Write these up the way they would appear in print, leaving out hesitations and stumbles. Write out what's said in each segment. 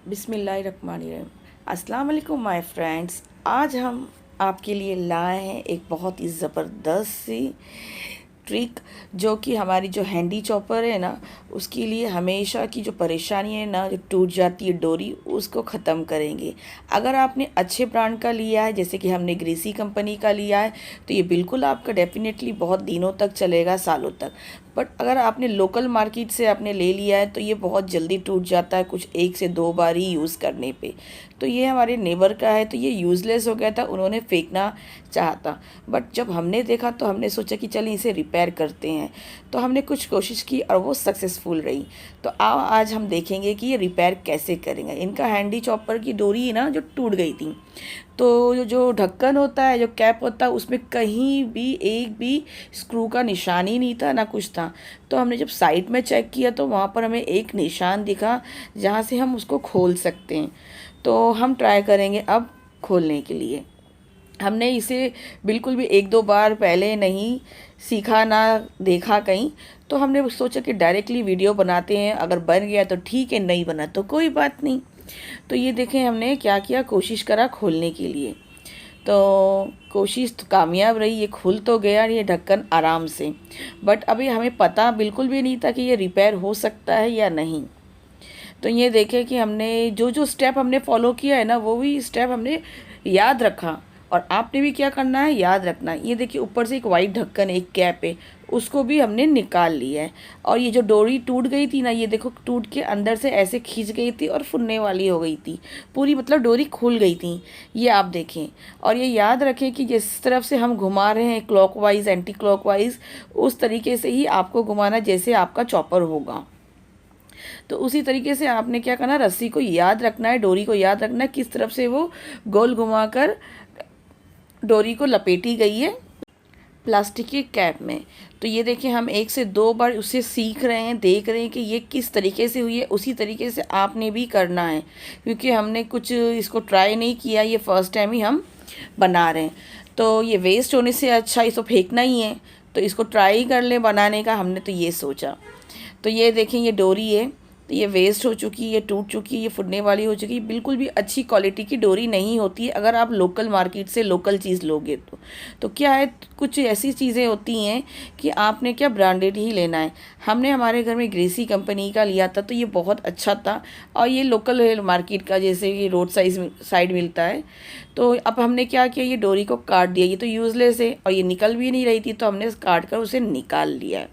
बिस्मिल्लाहिर्रहमानिर्रहीम। अस्सलाम वालेकुम माय फ्रेंड्स। आज हम आपके लिए लाए हैं एक बहुत ही ज़बरदस्त सी ट्रिक, जो कि हमारी जो हैंडी चॉपर है ना, उसके लिए हमेशा की जो परेशानी है ना, जो टूट जाती है डोरी, उसको ख़त्म करेंगे। अगर आपने अच्छे ब्रांड का लिया है, जैसे कि हमने ग्रेसी कंपनी का लिया है, तो ये बिल्कुल आपका डेफिनेटली बहुत दिनों तक चलेगा, सालों तक। बट अगर आपने लोकल मार्केट से आपने ले लिया है तो ये बहुत जल्दी टूट जाता है, कुछ 1 से 2 बार ही यूज़ करने पे। तो ये हमारे नेबर का है, तो ये यूज़लेस हो गया था, उन्होंने फेंकना चाहता। बट जब हमने देखा तो हमने सोचा कि चलिए इसे रिपेयर करते हैं। तो हमने कुछ कोशिश की और वो सक्सेसफुल रही। तो आज हम देखेंगे कि ये रिपेयर कैसे करेंगे। इनका हैंडी चॉपर की डोरी ना जो टूट गई थी, तो जो ढक्कन होता है, जो कैप होता है, उसमें कहीं भी एक भी स्क्रू का निशान ही नहीं था, ना कुछ था। तो हमने जब साइड में चेक किया तो वहाँ पर हमें एक निशान दिखा जहाँ से हम उसको खोल सकते हैं। तो हम ट्राई करेंगे अब खोलने के लिए। हमने इसे बिल्कुल भी 1-2 बार पहले नहीं सीखा, ना देखा कहीं। तो हमने सोचा कि डायरेक्टली वीडियो बनाते हैं, अगर बन गया तो ठीक है, नहीं बना तो कोई बात नहीं। तो ये देखें हमने क्या किया, कोशिश करा खोलने के लिए। तो कोशिश तो कामयाब रही, ये खुल तो गया ये ढक्कन आराम से। बट अभी हमें पता बिल्कुल भी नहीं था कि ये रिपेयर हो सकता है या नहीं। तो ये देखें कि हमने जो जो स्टेप हमने फॉलो किया है ना, वो भी स्टेप हमने याद रखा। और आपने भी क्या करना है, याद रखना है। ये देखिए ऊपर से एक वाइट ढक्कन, एक कैप है, उसको भी हमने निकाल लिया है। और ये जो डोरी टूट गई थी ना, ये देखो टूट के अंदर से ऐसे खींच गई थी और फुनने वाली हो गई थी पूरी, मतलब डोरी खुल गई थी, ये आप देखें। और ये याद रखें कि जिस तरफ से हम घुमा रहे हैं, क्लॉकवाइज एंटी क्लॉकवाइज, उस तरीके से ही आपको घुमाना जैसे आपका चॉपर होगा। तो उसी तरीके से आपने क्या करना, रस्सी को याद रखना है, डोरी को याद रखना है, किस तरफ से वो गोल घुमाकर डोरी को लपेटी गई है प्लास्टिक की कैप में। तो ये देखिए हम 1 से 2 बार उससे सीख रहे हैं, देख रहे हैं कि ये किस तरीके से हुई है। उसी तरीके से आपने भी करना है, क्योंकि हमने कुछ इसको ट्राई नहीं किया, ये फर्स्ट टाइम ही हम बना रहे हैं। तो ये वेस्ट होने से अच्छा इसको फेंकना ही है, तो इसको ट्राई कर लें बनाने का, हमने तो ये सोचा। तो ये देखें ये डोरी है, तो ये वेस्ट हो चुकी है, ये टूट चुकी है, ये फुटने वाली हो चुकी है। बिल्कुल भी अच्छी क्वालिटी की डोरी नहीं होती है अगर आप लोकल मार्केट से लोकल चीज़ लोगे तो क्या है, कुछ ऐसी चीज़ें होती हैं कि आपने क्या ब्रांडेड ही लेना है। हमने हमारे घर में ग्रेसी कंपनी का लिया था, तो ये बहुत अच्छा था। और ये लोकल मार्केट का, जैसे कि रोड साइड मिलता है। तो अब हमने क्या किया, ये डोरी को काट दिया। ये तो यूज़लेस है और ये निकल भी नहीं रही थी, तो हमने काट कर उसे निकाल लिया है।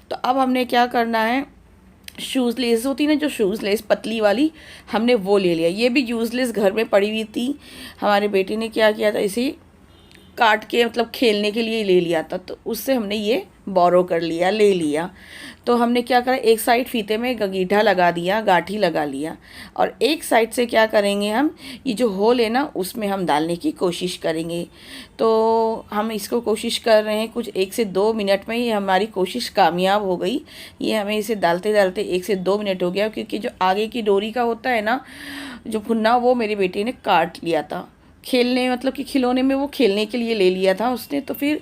तो अब हमने क्या करना है, शूज़ लेस होती ना, जो शूज़ लेस पतली वाली, हमने वो ले लिया। ये भी यूज़लेस घर में पड़ी हुई थी, हमारे बेटे ने क्या किया था, इसे काट के मतलब खेलने के लिए ले लिया था, तो उससे हमने ये बोरो कर लिया, ले लिया। तो हमने क्या करा, एक साइड फीते में गगीठा लगा दिया, गाठी लगा लिया, और एक साइड से क्या करेंगे हम, ये जो होल है ना, उसमें हम डालने की कोशिश करेंगे। तो हम इसको कोशिश कर रहे हैं, कुछ 1 से 2 मिनट में ही हमारी कोशिश कामयाब हो गई। ये हमें इसे डालते डालते 1 से 2 मिनट हो गया, क्योंकि जो आगे की डोरी का होता है ना, जो फुन्ना, वो मेरे बेटे ने काट लिया था खेलने, मतलब कि खिलौने में वो खेलने के लिए ले लिया था उसने, तो फिर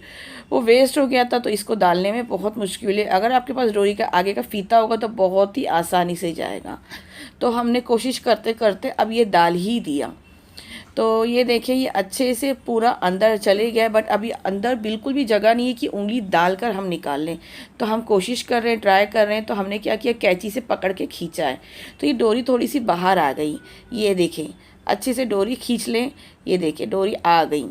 वो वेस्ट हो गया था। तो इसको डालने में बहुत मुश्किल है। अगर आपके पास डोरी का आगे का फीता होगा तो बहुत ही आसानी से जाएगा। तो हमने कोशिश करते करते अब ये डाल ही दिया। तो ये देखिए ये अच्छे से पूरा अंदर चले गया, बट अभी अंदर बिल्कुल भी जगह नहीं है कि उंगली डालकर हम निकाल लें। तो हम कोशिश कर रहे हैं, ट्राई कर रहे हैं। तो हमने क्या किया, कैंची से पकड़ के खींचा है, तो ये डोरी थोड़ी सी बाहर आ गई। ये देखें, अच्छे से डोरी खींच लें, ये देखिए डोरी आ गई।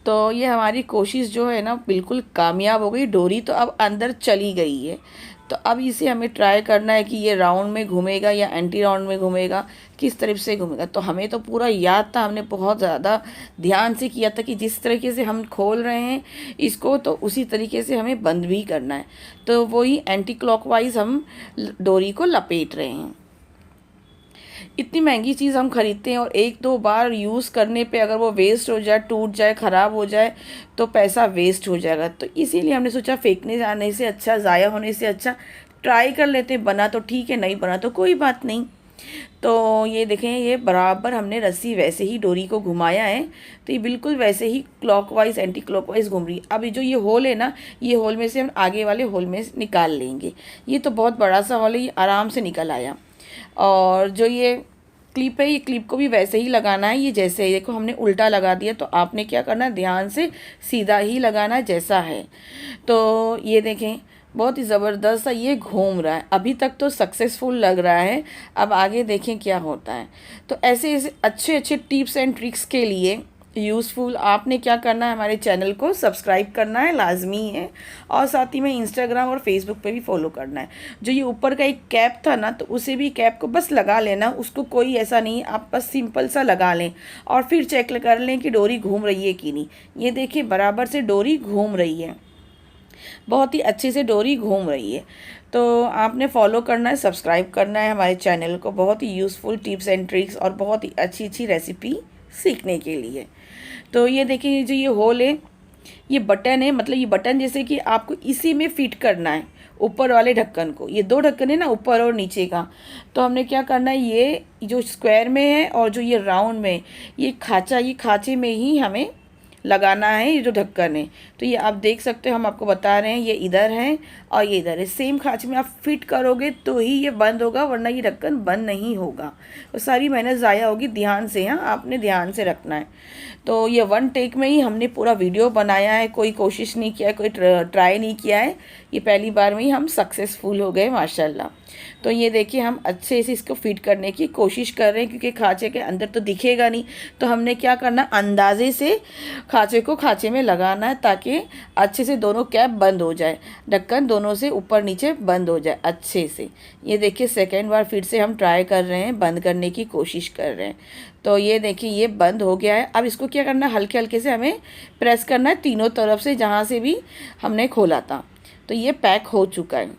तो ये हमारी कोशिश जो है ना, बिल्कुल कामयाब हो गई। डोरी तो अब अंदर चली गई है। तो अब इसे हमें ट्राई करना है कि ये राउंड में घूमेगा या एंटी राउंड में घूमेगा, किस तरफ से घूमेगा। तो हमें तो पूरा याद था, हमने बहुत ज़्यादा ध्यान से किया था कि जिस तरीके से हम खोल रहे हैं इसको, तो उसी तरीके से हमें बंद भी करना है। तो वही एंटी क्लॉकवाइज हम डोरी को लपेट रहे हैं। इतनी महंगी चीज़ हम खरीदते हैं और 1-2 बार यूज़ करने पे अगर वो वेस्ट हो जाए, टूट जाए, ख़राब हो जाए, तो पैसा वेस्ट हो जाएगा। तो इसीलिए हमने सोचा फेंकने जाने से अच्छा, ज़ाया होने से अच्छा ट्राई कर लेते हैं। बना तो ठीक है, नहीं बना तो कोई बात नहीं। तो ये देखें, ये बराबर हमने रस्सी वैसे ही डोरी को घुमाया है, तो ये बिल्कुल वैसे ही क्लॉकवाइज एंटी क्लॉकवाइज घूम रही है। अब ये जो ये होल है ना, ये होल में से हम आगे वाले होल में निकाल लेंगे। ये तो बहुत बड़ा सा होल है, ये आराम से निकल आया। और जो ये क्लिप है, ये क्लिप को भी वैसे ही लगाना है। ये जैसे है, देखो हमने उल्टा लगा दिया, तो आपने क्या करना है, ध्यान से सीधा ही लगाना है जैसा है। तो ये देखें, बहुत ही ज़बरदस्त सा ये घूम रहा है। अभी तक तो सक्सेसफुल लग रहा है, अब आगे देखें क्या होता है। तो ऐसे ऐसे अच्छे अच्छे टिप्स एंड ट्रिक्स के लिए यूज़फुल आपने क्या करना है, हमारे चैनल को सब्सक्राइब करना है, लाजमी है। और साथ ही में इंस्टाग्राम और फेसबुक पे भी फॉलो करना है। जो ये ऊपर का एक कैप था ना, तो उसे भी कैप को बस लगा लेना, उसको कोई ऐसा नहीं, आप बस सिंपल सा लगा लें और फिर चेक कर लें कि डोरी घूम रही है कि नहीं। ये देखिए बराबर से डोरी घूम रही है, बहुत ही अच्छे से डोरी घूम रही है। तो आपने फॉलो करना है, सब्सक्राइब करना है हमारे चैनल को, बहुत ही यूज़फुल टिप्स एंड ट्रिक्स और बहुत ही अच्छी अच्छी रेसिपी सीखने के लिए। तो ये देखिए, जो ये होल है, ये बटन है, मतलब ये बटन जैसे कि आपको इसी में फिट करना है ऊपर वाले ढक्कन को। ये दो ढक्कन है ना, ऊपर और नीचे का। तो हमने क्या करना है, ये जो स्क्वायर में है और जो ये राउंड में, ये खाँचा, ये खाँचे में ही हमें लगाना है ये जो ढक्कन है। तो ये आप देख सकते हो, हम आपको बता रहे हैं, ये इधर है और ये इधर है। सेम खाँचे में आप फिट करोगे तो ही ये बंद होगा, वरना ये ढक्कन बंद नहीं होगा। तो सारी मेहनत ज़ाया होगी। ध्यान से, हाँ आपने ध्यान से रखना है। तो ये वन टेक में ही हमने पूरा वीडियो बनाया है, कोई कोशिश नहीं किया है, कोई ट्राई नहीं किया है। ये पहली बार में ही हम सक्सेसफुल हो गए माशाल्लाह। तो ये देखिए, हम अच्छे से इसको फिट करने की कोशिश कर रहे हैं, क्योंकि खाँचे के अंदर तो दिखेगा नहीं। तो हमने क्या करना, अंदाजे से खाँचे को खाँचे में लगाना है, ताकि अच्छे से दोनों कैप बंद हो जाए, ढक्कन दोनों से ऊपर नीचे बंद हो जाए अच्छे से। ये देखिए, सेकेंड बार फिर से हम ट्राई कर रहे हैं, बंद करने की कोशिश कर रहे हैं। तो ये देखिए, ये बंद हो गया है। अब इसको क्या करना है, हल्के हल्के से हमें प्रेस करना है तीनों तरफ से, जहाँ से भी हमने खोला था। तो ये पैक हो चुका है,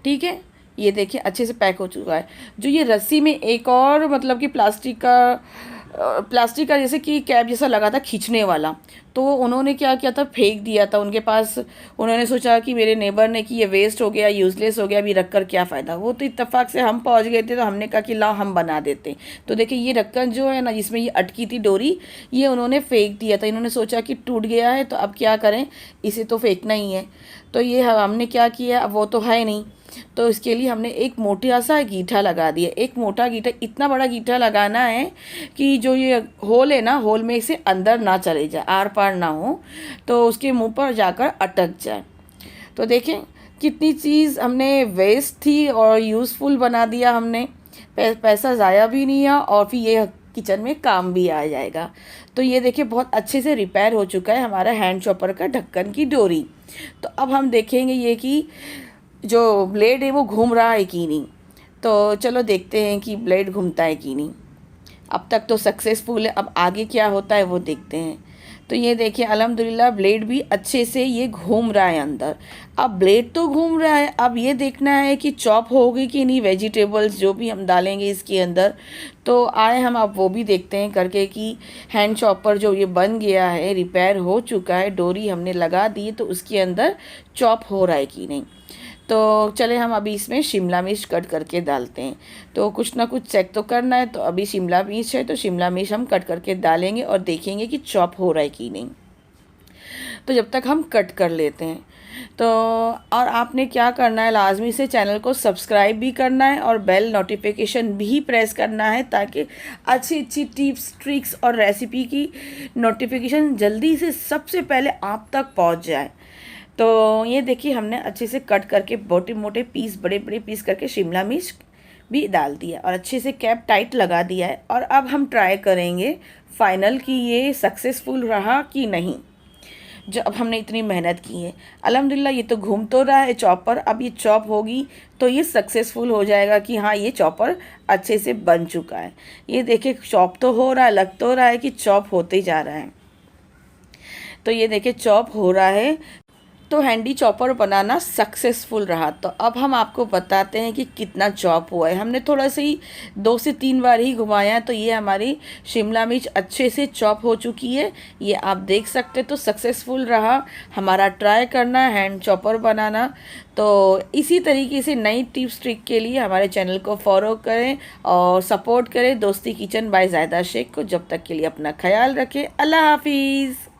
ठीक है। ये देखिए अच्छे से पैक हो चुका है। जो ये रस्सी में एक और मतलब कि प्लास्टिक का जैसे कि कैप जैसा लगा था खींचने वाला, तो उन्होंने क्या किया था, फेंक दिया था उनके पास। उन्होंने सोचा कि मेरे नेबर ने कि ये वेस्ट हो गया, यूज़लेस हो गया, अभी रख कर क्या फ़ायदा। वो तो इत्तेफाक से हम पहुंच गए थे, तो हमने कहा कि लाओ हम बना देते। तो देखिए, ये ढक्कन जो है ना, जिसमें ये अटकी थी डोरी, ये उन्होंने फेंक दिया था। इन्होंने सोचा कि टूट गया है तो अब क्या करें, इसे तो फेंकना ही है। तो ये हमने क्या किया, अब वो तो है नहीं, तो इसके लिए हमने एक मोटा सा गीठा लगा दिया। एक मोटा गीठा, इतना बड़ा गीठा लगाना है कि जो ये होल है ना, होल में इसे अंदर ना चले जाए, आर पार ना हो, तो उसके मुंह पर जाकर अटक जाए। तो देखें कितनी चीज़ हमने वेस्ट थी और यूज़फुल बना दिया हमने। पैसा ज़ाया भी नहीं है और फिर ये किचन में काम भी आ जाएगा। तो ये देखिए, बहुत अच्छे से रिपेयर हो चुका है हमारा हैंड चॉपर का ढक्कन की डोरी। तो अब हम देखेंगे ये कि जो ब्लेड है वो घूम रहा है कि नहीं। तो चलो देखते हैं कि ब्लेड घूमता है कि नहीं। अब तक तो सक्सेसफुल है, अब आगे क्या होता है वो देखते हैं। तो ये देखिए, अल्हम्दुलिल्लाह ब्लेड भी अच्छे से ये घूम रहा है अंदर। अब ब्लेड तो घूम रहा है, अब ये देखना है कि चॉप होगी कि नहीं वेजिटेबल्स जो भी हम डालेंगे इसके अंदर। तो आए हम अब वो भी देखते हैं करके कि हैंड चॉपर जो ये बन गया है, रिपेयर हो चुका है, डोरी हमने लगा दी, तो उसके अंदर चॉप हो रहा है कि नहीं। तो चले हम अभी इसमें शिमला मिर्च कट करके डालते हैं। तो कुछ ना कुछ चेक तो करना है, तो अभी शिमला मिर्च है तो शिमला मिर्च हम कट करके डालेंगे और देखेंगे कि चॉप हो रहा है कि नहीं। तो जब तक हम कट कर लेते हैं। तो और आपने क्या करना है, लाजमी से चैनल को सब्सक्राइब भी करना है और बेल नोटिफिकेशन भी प्रेस करना है, ताकि अच्छी अच्छी टिप्स ट्रिक्स और रेसिपी की नोटिफिकेशन जल्दी से सबसे पहले आप तक पहुंच जाए। तो ये देखिए, हमने अच्छे से कट करके मोटे मोटे पीस, बड़े बड़े पीस करके शिमला मिर्च भी डाल दिया और अच्छे से कैप टाइट लगा दिया है। और अब हम ट्राई करेंगे फाइनल कि ये सक्सेसफुल रहा कि नहीं। जो अब हमने इतनी मेहनत की है, अल्हम्दुलिल्लाह ये तो घूम तो रहा है चॉपर, अब ये चॉप होगी तो ये सक्सेसफुल हो जाएगा कि हाँ ये चॉपर अच्छे से बन चुका है। ये देखिए, चॉप तो हो रहा है, लग तो रहा है कि चॉप होते जा रहा है। तो ये देखिए, चॉप हो रहा है। तो हैंडी चॉपर बनाना सक्सेसफुल रहा। तो अब हम आपको बताते हैं कि कितना चॉप हुआ है। हमने थोड़ा सा ही 2 से 3 बार ही घुमाया, तो ये हमारी शिमला मिर्च अच्छे से चॉप हो चुकी है। ये आप देख सकते हैं, तो सक्सेसफुल रहा हमारा ट्राई करना हैंड चॉपर बनाना। तो इसी तरीके से नई टिप्स ट्रिक के लिए हमारे चैनल को फॉलो करें और सपोर्ट करें दोस्ती किचन बाय ज़ायदा शेख को। जब तक के लिए अपना ख्याल रखें। अल्लाह हाफिज़।